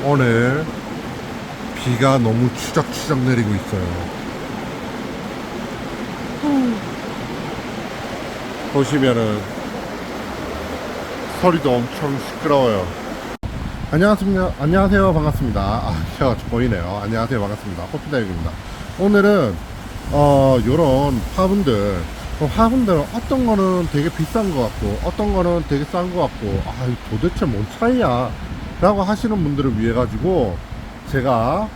오늘 비가 너무 추적추적 내리고 있어요. 보시면은 소리도 엄청 시끄러워요. 안녕하세요. 반갑습니다. 혀가 보이네요. 안녕하세요. 반갑습니다. 호피다육입니다. 오늘은 요런 화분들은 어떤 거는 되게 비싼 것 같고 어떤 거는 되게 싼 것 같고 도대체 뭔 차이야 라고 하시는 분들을 위해 가지고 제가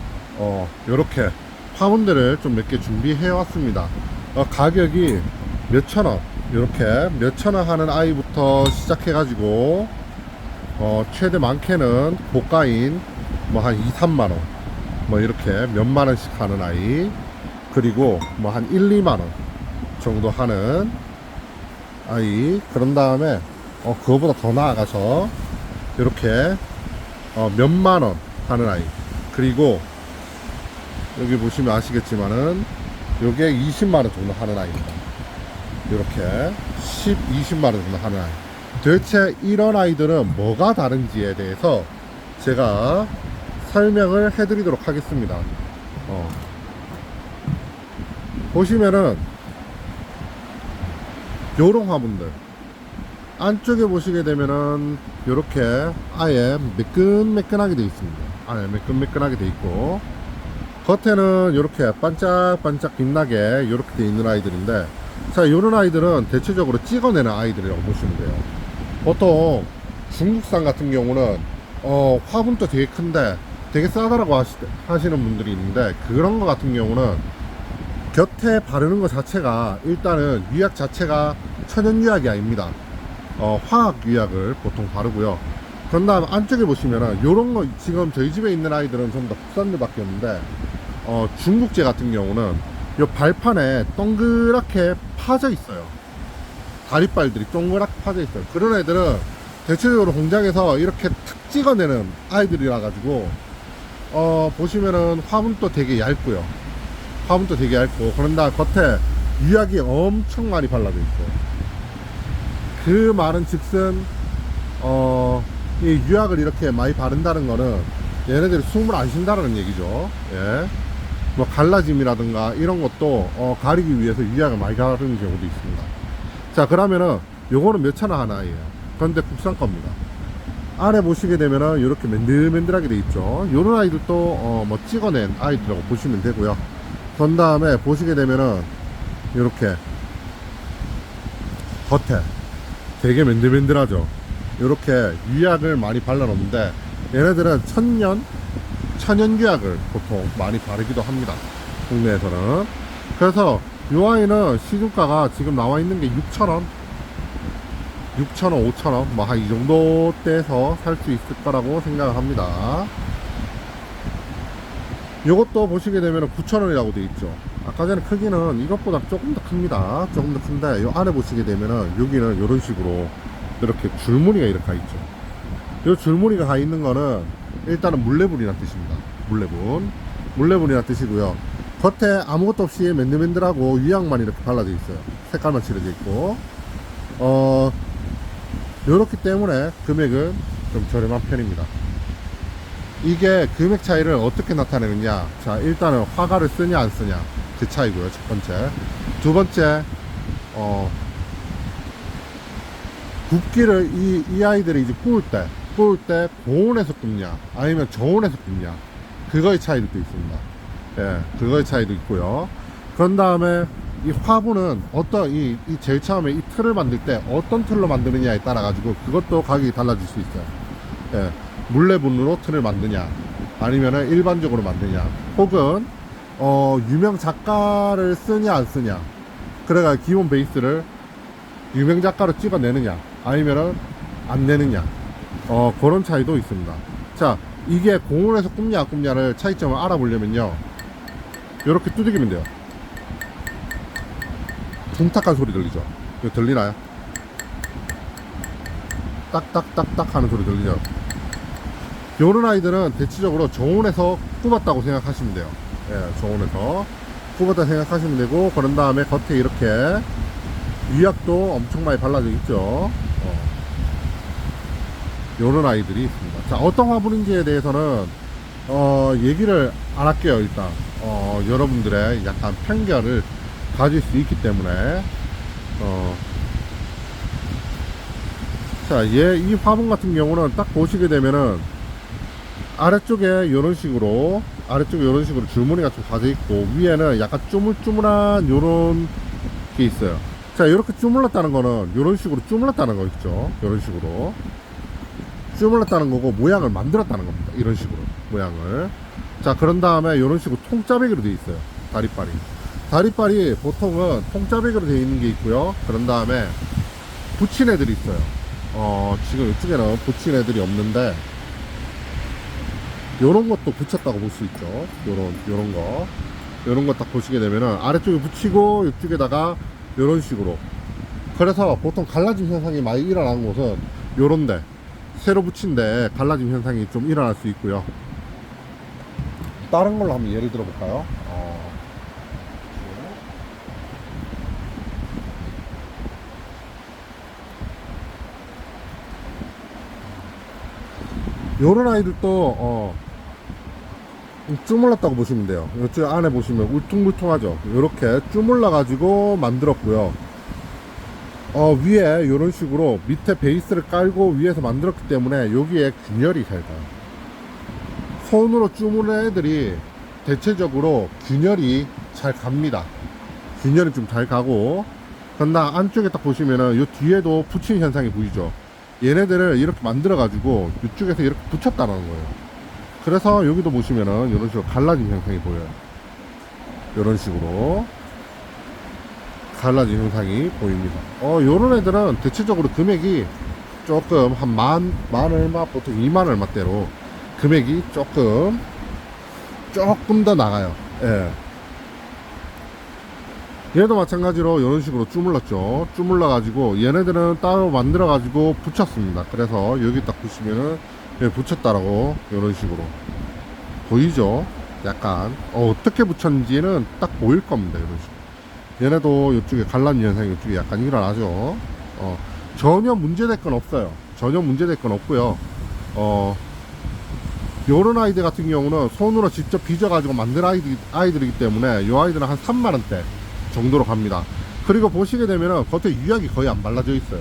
요렇게 화분들을 좀 몇 개 준비해 왔습니다. 가격이 몇천원, 요렇게 몇천원 하는 아이부터 시작해 가지고 최대 많게는 고가인 뭐 한 2, 3만원 뭐 이렇게 몇만원씩 하는 아이, 그리고 뭐 한 1, 2만원 정도 하는 아이, 그런 다음에 그거보다 더 나아가서 이렇게 몇만원 하는 아이, 그리고 여기 보시면 아시겠지만은 요게 20만원 정도 하는 아이입니다. 이렇게 20만원 정도 하는 아이. 도대체 이런 아이들은 뭐가 다른지에 대해서 제가 설명을 해드리도록 하겠습니다. 보시면은 요런 화분들 안쪽에 보시게 되면은 요렇게 아예 매끈매끈하게 되어 있습니다. 아예 매끈매끈하게 되어 있고, 겉에는 요렇게 반짝반짝 빛나게 요렇게 되어 있는 아이들인데, 자, 요런 아이들은 대체적으로 찍어내는 아이들이라고 보시면 돼요. 보통 중국산 같은 경우는 화분도 되게 큰데 되게 싸다라고 하시는 분들이 있는데, 그런 거 같은 경우는 곁에 바르는 것 자체가 일단은 유약 자체가 천연 유약이 아닙니다. 화학 유약을 보통 바르고요. 그런 다음 안쪽에 보시면은 요런 거, 지금 저희 집에 있는 아이들은 전부 다 국산류밖에 없는데 중국제 같은 경우는 요 발판에 동그랗게 파져 있어요. 다리빨들이 동그랗게 파져 있어요. 그런 애들은 대체적으로 공장에서 이렇게 탁 찍어내는 아이들이라 가지고 보시면은 화분도 되게 얇고요. 화분도 되게 얇고, 그런 다음 겉에 유약이 엄청 많이 발라져 있어요. 그 말은 즉슨 이 유약을 이렇게 많이 바른다는 거는 얘네들이 숨을 안 쉰다는 얘기죠. 예. 뭐 갈라짐이라든가 이런 것도 가리기 위해서 유약을 많이 바르는 경우도 있습니다. 자, 그러면은 요거는 몇천원 하는 아이예요. 그런데 국산 겁니다. 안에 보시게 되면은 이렇게 맨들맨들하게 돼 있죠. 요런 아이들도 뭐 찍어낸 아이들이라고 보시면 되고요. 그런 다음에 보시게 되면은 이렇게 겉에 되게 맨들맨들하죠. 이렇게 유약을 많이 발라놓는데, 얘네들은 천연 유약을 보통 많이 바르기도 합니다, 국내에서는. 그래서 이 아이는 시중가가 지금 나와 있는 게 6,000원, 5,000원 뭐 한 이 정도 대에서 살 수 있을 거라고 생각을 합니다. 요것도 보시게 되면 9,000원이라고 되어 있죠. 아까 전에 크기는 이것보다 조금 더 큽니다. 조금 더 큰데, 요 안에 보시게 되면은 여기는 이런 식으로 이렇게 줄무늬가 이렇게 가 있죠. 요 줄무늬가 가 있는 거는 일단은 물레분이라는 뜻입니다. 물레분이라는 뜻이고요. 겉에 아무것도 없이 맨들맨들하고 유약만 이렇게 발라져 있어요. 색깔만 칠해져 있고, 요렇기 때문에 금액은 좀 저렴한 편입니다. 이게 금액 차이를 어떻게 나타내느냐, 자, 일단은 화가를 쓰냐 안 쓰냐 그 차이고요, 첫 번째. 두 번째, 굽기를 이 아이들이 이제 구울 때 고온에서 굽냐 아니면 저온에서 굽냐, 그거의 차이도 있습니다. 예, 그거의 차이도 있고요. 그런 다음에 이 화분은 이 제일 처음에 이 틀을 만들 때 어떤 틀로 만드느냐에 따라 가지고 그것도 가격이 달라질 수 있어요. 예, 물레분으로 틀을 만드냐 아니면은 일반적으로 만드냐, 혹은 유명 작가를 쓰냐 안 쓰냐, 그래가 기본 베이스를 유명 작가로 찍어내느냐 아니면은 안 내느냐, 그런 차이도 있습니다. 자, 이게 고온에서 굽냐 안 굽냐를 차이점을 알아보려면요, 이렇게 두들기면 돼요. 둥탁한 소리 들리죠? 이거 들리나요? 딱딱딱딱 하는 소리 들리죠? 요런 아이들은 대체적으로 저온에서 굽었다고 생각하시면 돼요. 예, 저온에서 굽었다 생각하시면 되고, 그런 다음에 겉에 이렇게 유약도 엄청 많이 발라져 있죠. 요런 아이들이 있습니다. 자, 어떤 화분인지에 대해서는 얘기를 안 할게요. 일단 여러분들의 약간 편견을 가질 수 있기 때문에 자, 이 화분 같은 경우는 딱 보시게 되면은 아래쪽에 이런 식으로 줄무늬가 좀 가져 있고, 위에는 약간 쪼물쪼물한 요런 게 있어요. 자, 이렇게 쪼물렀다는 거는 요런 식으로 쪼물렀다는 거 있죠. 요런 식으로 쪼물렀다는 거고, 모양을 만들었다는 겁니다. 이런 식으로 모양을. 자, 그런 다음에 요런 식으로 통짜배기로 되어 있어요. 다리빨이 보통은 통짜배기로 되어 있는 게 있고요. 그런 다음에 붙인 애들이 있어요. 지금 이쪽에는 붙인 애들이 없는데, 요런 것도 붙였다고 볼 수 있죠. 요런 거 딱 보시게 되면은 아래쪽에 붙이고 이쪽에다가 요런 식으로. 그래서 보통 갈라짐 현상이 많이 일어나는 곳은 요런데, 새로 붙인 데 갈라짐 현상이 좀 일어날 수 있고요. 다른 걸로 한번 예를 들어 볼까요? 요런 아이들도 쭈물렀다고 보시면 돼요. 이쪽 안에 보시면 울퉁불퉁하죠. 이렇게 쭈물러 가지고 만들었고요. 위에 이런 식으로 밑에 베이스를 깔고 위에서 만들었기 때문에 여기에 균열이 잘 가요. 손으로 쭈무는 애들이 대체적으로 균열이 잘 갑니다. 균열이 좀 잘 가고, 그러나 안쪽에 딱 보시면은 이 뒤에도 붙인 현상이 보이죠. 얘네들을 이렇게 만들어 가지고 이쪽에서 이렇게 붙였다는 거예요. 그래서 여기도 보시면은 이런 식으로 갈라진 현상이 보여요. 이런 식으로 갈라진 현상이 보입니다. 요런 애들은 대체적으로 금액이 조금 한 만 얼마, 보통 2만 얼마대로 금액이 조금 더 나가요. 예. 얘도 마찬가지로 이런 식으로 쭈물렀죠. 쭈물러 가지고 얘네들은 따로 만들어 가지고 붙였습니다. 그래서 여기 딱 보시면은 붙였다라고 이런 식으로 보이죠. 약간 어떻게 붙였는지는 딱 보일 겁니다. 이런 식으로. 얘네도 이쪽에 갈라진 현상이 이쪽에 약간 일어나죠. 전혀 문제될 건 없어요. 전혀 문제될 건 없고요. 요런 아이들 같은 경우는 손으로 직접 빚어가지고 만든 아이들이기 때문에 요 아이들은 한 3만원대 정도로 갑니다. 그리고 보시게 되면은 겉에 유약이 거의 안 발라져 있어요.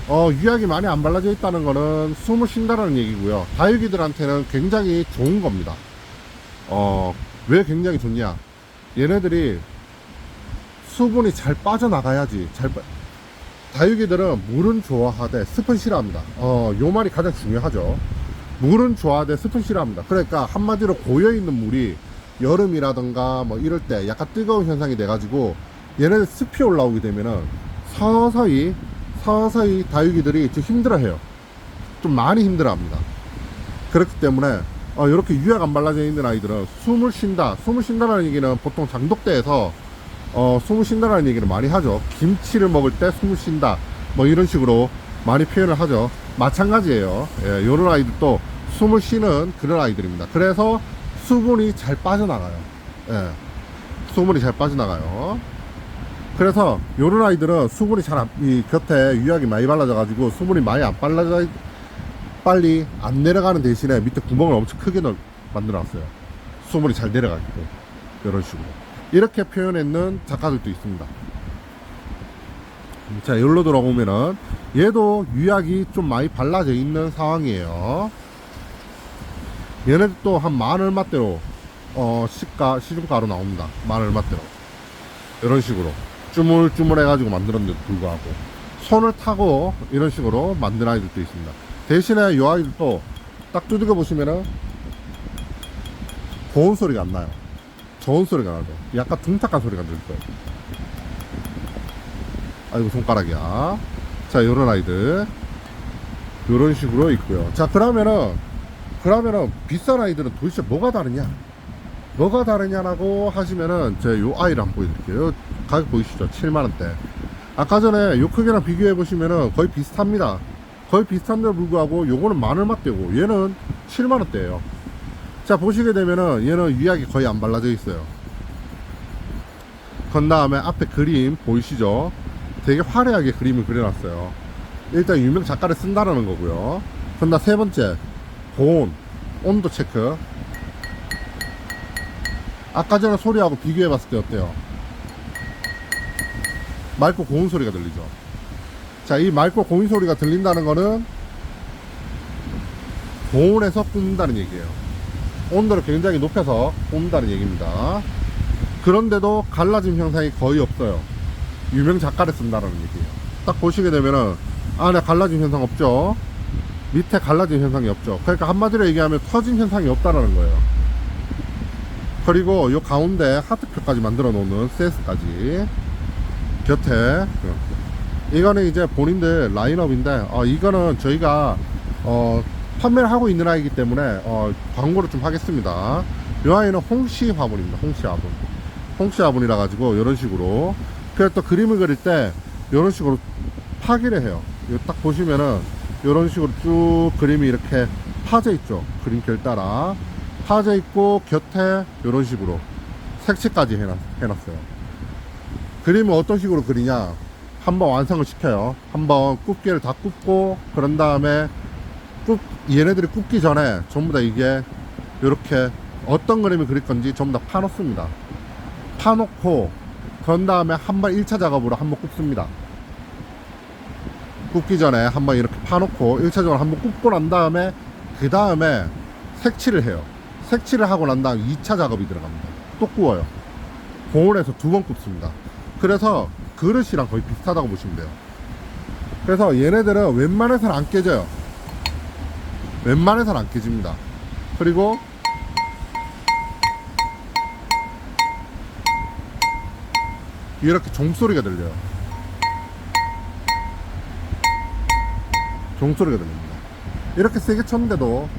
유약이 많이 안 발라져 있다는 거는 숨을 쉰다는 얘기고요. 다육이들한테는 굉장히 좋은 겁니다. 왜 굉장히 좋냐? 얘네들이 수분이 잘 빠져나가야지. 다육이들은 물은 좋아하되 습은 싫어합니다. 요 말이 가장 중요하죠. 물은 좋아하되 습은 싫어합니다. 그러니까 한마디로 고여있는 물이 여름이라던가 뭐 이럴 때 약간 뜨거운 현상이 돼가지고 얘네들 습이 올라오게 되면은 서서히 다육이들이 좀 힘들어해요. 좀 많이 힘들어합니다. 그렇기 때문에 이렇게 유약 안 발라져 있는 아이들은 숨을 쉰다는 얘기는 보통 장독대에서 숨을 쉰다는 얘기를 많이 하죠. 김치를 먹을 때 숨을 쉰다 뭐 이런 식으로 많이 표현을 하죠. 마찬가지예요. 예, 요런 아이들도 숨을 쉬는 그런 아이들입니다. 그래서 수분이 잘 빠져나가요. 예, 수분이 잘 빠져나가요. 그래서 요런 아이들은 수분이 이 곁에 유약이 많이 발라져 가지고 수분이 많이 안 발라져 빨리 안 내려가는 대신에 밑에 구멍을 엄청 크게 만들어 놨어요. 수분이 잘 내려가게끔. 이런 식으로 이렇게 표현했는 작가들도 있습니다. 자, 여기로 들어보면은 얘도 유약이 좀 많이 발라져 있는 상황이에요. 얘네도 또 한 만 얼마대로 시중가로 나옵니다. 만 얼마대로 이런 식으로 쭈물쭈물 해가지고 만들었는데도 불구하고 손을 타고 이런 식으로 만든 아이들도 있습니다. 대신에 이 아이들도 딱 두들겨 보시면은 고운 소리가 안 나요. 저온 소리가 나죠. 약간 둥탁한 소리가 들 거예요. 아이고 손가락이야. 자, 요런 아이들 요런 식으로 있고요. 자, 그러면은 비싼 아이들은 도대체 뭐가 다르냐라고 하시면은 제가 요 아이를 한번 보여드릴게요. 가격 보이시죠? 7만원대. 아까 전에 요 크기랑 비교해 보시면은 거의 비슷합니다. 거의 비슷한데도 불구하고 요거는 만 얼마대고 얘는 7만원대예요. 자, 보시게 되면은 얘는 유약이 거의 안 발라져 있어요. 그 다음에 앞에 그림 보이시죠? 되게 화려하게 그림을 그려놨어요. 일단 유명 작가를 쓴다라는 거고요. 그다음 세 번째, 온도 체크. 아까 전에 소리하고 비교해 봤을 때 어때요? 맑고 고운 소리가 들리죠. 자, 이 맑고 고운 소리가 들린다는 거는 고온에서 굽는다는 얘기예요. 온도를 굉장히 높여서 굽는다는 얘기입니다. 그런데도 갈라짐 현상이 거의 없어요. 유명 작가를 쓴다는 얘기예요. 딱 보시게 되면은 안에 갈라짐 현상 없죠. 밑에 갈라짐 현상이 없죠. 그러니까 한마디로 얘기하면 터진 현상이 없다라는 거예요. 그리고 요 가운데 하트표까지 만들어 놓는 센스까지 곁에, 이거는 이제 본인들 라인업인데 이거는 저희가 판매를 하고 있는 아이기 때문에 광고를 좀 하겠습니다. 이 아이는 홍시 화분입니다. 홍시 화분. 홍시 화분이라 가지고 이런 식으로, 그래서 또 그림을 그릴 때 이런 식으로 파기를 해요. 딱 보시면은 이런 식으로 쭉 그림이 이렇게 파져 있죠. 그림길 따라 파져 있고 곁에 이런 식으로 색칠까지 해놨어요. 그림을 어떤 식으로 그리냐, 한번 완성을 시켜요. 한번 굽기를 다 굽고, 그런 다음에 얘네들이 굽기 전에 전부 다 이게 이렇게 어떤 그림을 그릴 건지 전부 다 파놓습니다. 파놓고 그런 다음에 한번 1차 작업으로 한번 굽습니다. 굽기 전에 한번 이렇게 파놓고 1차적으로 한번 굽고 난 다음에 그 다음에 색칠을 해요. 색칠을 하고 난 다음 2차 작업이 들어갑니다. 또 구워요. 고온에서 2번 굽습니다. 그래서 그릇이랑 거의 비슷하다고 보시면 돼요. 그래서 얘네들은 웬만해서는 안 깨져요. 웬만해서는 안 깨집니다. 그리고 이렇게 종소리가 들려요. 종소리가 들립니다. 이렇게 세게 쳤는데도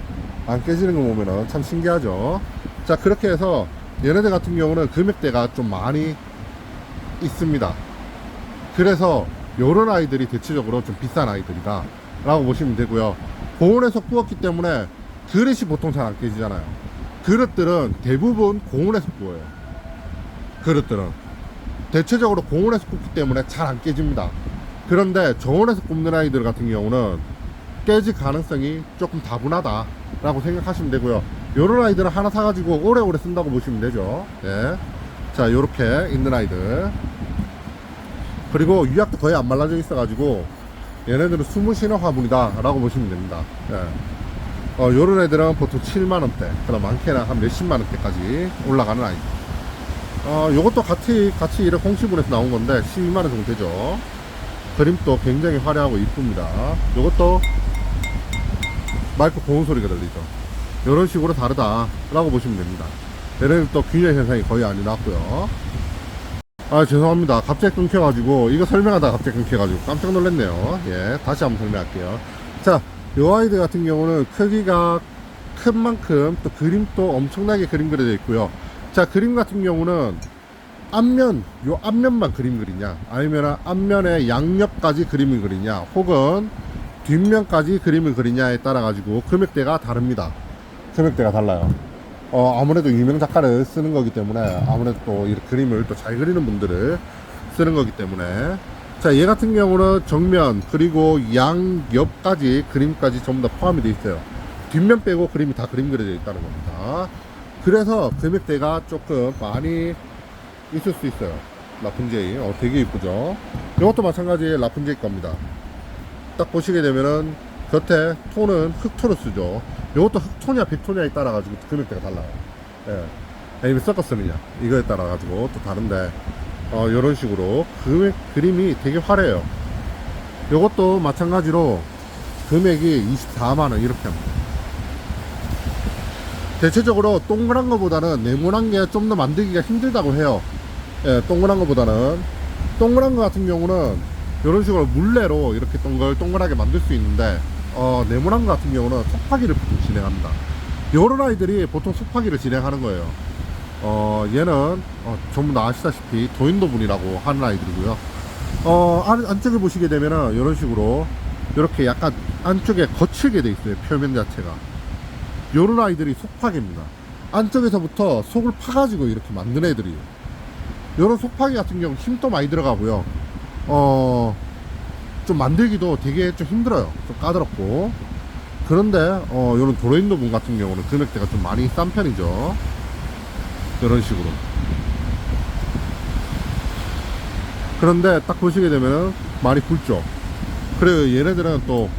안 깨지는 거 보면은 참 신기하죠. 자, 그렇게 해서 얘네들 같은 경우는 금액대가 좀 많이 있습니다. 그래서 요런 아이들이 대체적으로 좀 비싼 아이들이다 라고 보시면 되고요. 고온에서 구웠기 때문에 그릇이 보통 잘 안 깨지잖아요. 그릇들은 대부분 고온에서 구워요. 그릇들은 대체적으로 고온에서 굽기 때문에 잘 안 깨집니다. 그런데 저온에서 굽는 아이들 같은 경우는 깨질 가능성이 조금 다분하다 라고 생각하시면 되고요. 요런 아이들은 하나 사가지고 오래오래 쓴다고 보시면 되죠. 예. 자, 요렇게 있는 아이들, 그리고 유약도 거의 안 말라져 있어 가지고 얘네들은 숨을 쉬는 화분이다 라고 보시면 됩니다. 예. 요런 애들은 보통 7만원대, 그럼 많게는 한 몇십만원대까지 올라가는 아이들. 요것도 같이 이렇게 홍시분에서 나온 건데 12만원 정도 되죠. 그림도 굉장히 화려하고 이쁩니다. 요것도 맑고 고운 소리가 들리죠. 요런 식으로 다르다 라고 보시면 됩니다. 얘네들도 균열 현상이 거의 안 나왔고요. 죄송합니다. 갑자기 끊겨가지고 이거 설명하다가 갑자기 끊겨가지고 깜짝 놀랐네요. 예, 다시 한번 설명할게요. 자, 요 아이들 같은 경우는 크기가 큰 만큼 또 그림도 엄청나게 그림 그려져 있고요. 자, 그림 같은 경우는 요 앞면만 그림 그리냐, 아니면 앞면의 양옆까지 그림을 그리냐, 혹은 뒷면까지 그림을 그리냐에 따라 가지고 금액대가 다릅니다. 금액대가 달라요. 아무래도 유명 작가를 쓰는 거기 때문에, 아무래도 또 이 그림을 또 잘 그리는 분들을 쓰는 거기 때문에. 자, 얘 같은 경우는 정면 그리고 양옆까지 그림까지 전부 다 포함이 되어 있어요. 뒷면 빼고 그림이 다 그림 그려져 있다는 겁니다. 그래서 금액대가 조금 많이 있을 수 있어요. 라푼제이 되게 이쁘죠. 이것도 마찬가지 라푼제이 겁니다. 딱 보시게 되면은 겉에 톤은 흑톤을 쓰죠. 이것도 흑톤이야 백톤이야에 따라 가지고 금액대가 달라요. 예. 아니면 섞었으느냐 이거에 따라 가지고 또 다른데, 이런 식으로 그림이 되게 화려해요. 이것도 마찬가지로 금액이 24만원 이렇게 합니다. 대체적으로 동그란 거보다는 네모난 게 좀 더 만들기가 힘들다고 해요. 예, 동그란 거보다는. 동그란 거 같은 경우는 이런 식으로 물레로 이렇게 동글동글하게 만들 수 있는데, 네모난 거 같은 경우는 속파기를 보통 진행합니다. 요런 아이들이 보통 속파기를 진행하는 거예요. 얘는 전부 다 아시다시피 도인도 분이라고 하는 아이들이고요. 안쪽에 보시게 되면은 이런 식으로 이렇게 약간 안쪽에 거칠게 돼 있어요. 표면 자체가. 요런 아이들이 속파기입니다. 안쪽에서부터 속을 파가지고 이렇게 만든 애들이에요. 요런 속파기 같은 경우 힘도 많이 들어가고요. 좀 만들기도 되게 좀 힘들어요. 좀 까다롭고. 그런데 요런 도로인도 분 같은 경우는 금액대가 좀 많이 싼 편이죠. 이런 식으로. 그런데 딱 보시게 되면은 많이 굵죠. 그리고 얘네들은 또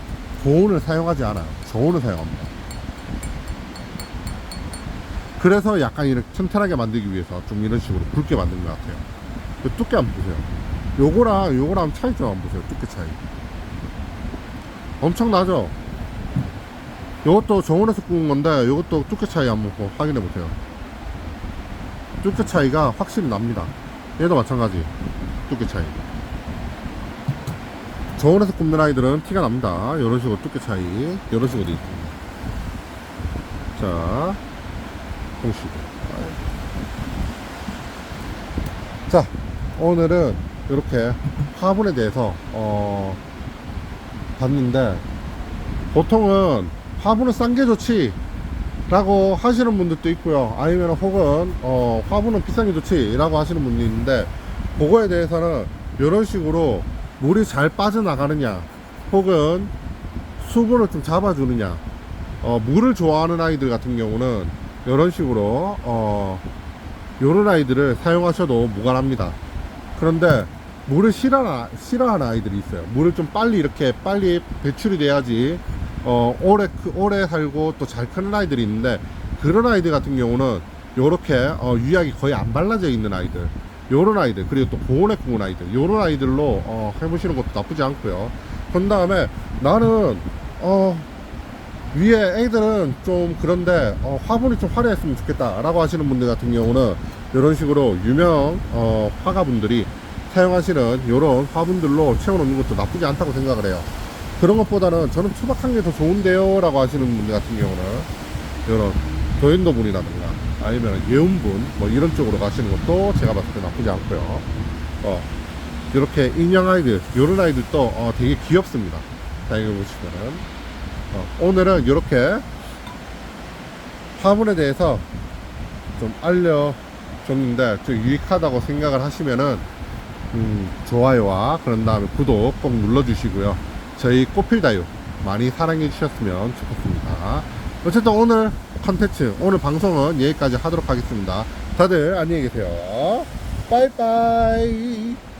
고온을 사용하지 않아요. 저온을 사용합니다. 그래서 약간 이렇게 튼튼하게 만들기 위해서 좀 이런 식으로 굵게 만든 것 같아요. 두께 한번 보세요. 요거랑 차이점 한번 보세요. 두께 차이 엄청나죠. 요것도 저온에서 구운 건데 요것도 두께 차이 한번 확인해 보세요. 두께 차이가 확실히 납니다. 얘도 마찬가지 두께 차이. 저온에서 굽는 아이들은 티가 납니다. 이런 식으로 두께 차이 이런 식으로 돼 있습니다. 자, 공식. 자, 오늘은 이렇게 화분에 대해서 봤는데, 보통은 화분은 싼 게 좋지 라고 하시는 분들도 있고요. 아니면 혹은 화분은 비싼 게 좋지 라고 하시는 분도 있는데, 그거에 대해서는 이런 식으로 물이 잘 빠져나가느냐 혹은 수분을 좀 잡아주느냐, 물을 좋아하는 아이들 같은 경우는 이런 식으로 요런 아이들을 사용하셔도 무관합니다. 그런데 물을 싫어하는 아이들이 있어요. 물을 좀 빨리 배출이 돼야지 오래 살고 또 잘 크는 아이들이 있는데, 그런 아이들 같은 경우는 요렇게 유약이 거의 안 발라져 있는 아이들, 요런 아이들, 그리고 또 고온에 구운 아이들, 요런 아이들로 해보시는 것도 나쁘지 않고요. 그 다음에 나는 위에 애들은 좀 그런데 화분이 좀 화려했으면 좋겠다 라고 하시는 분들 같은 경우는 이런 식으로 유명 화가분들이 사용하시는 요런 화분들로 채워놓는 것도 나쁘지 않다고 생각을 해요. 그런 것보다는 저는 투박한 게 더 좋은데요 라고 하시는 분들 같은 경우는 요런 도인도분이라든가 아니면 예운분 뭐 이런 쪽으로 가시는 것도 제가 봤을 때 나쁘지 않고요. 이렇게 인형 아이들, 요런 아이들도 되게 귀엽습니다. 자, 이거 보시면은 오늘은 이렇게 화분에 대해서 좀 알려줬는데 좀 유익하다고 생각을 하시면은 좋아요와 그런 다음에 구독 꼭 눌러주시고요. 저희 꽃필다육 많이 사랑해 주셨으면 좋겠습니다. 어쨌든 오늘 컨텐츠, 오늘 방송은 여기까지 하도록 하겠습니다. 다들 안녕히 계세요. 빠이빠이.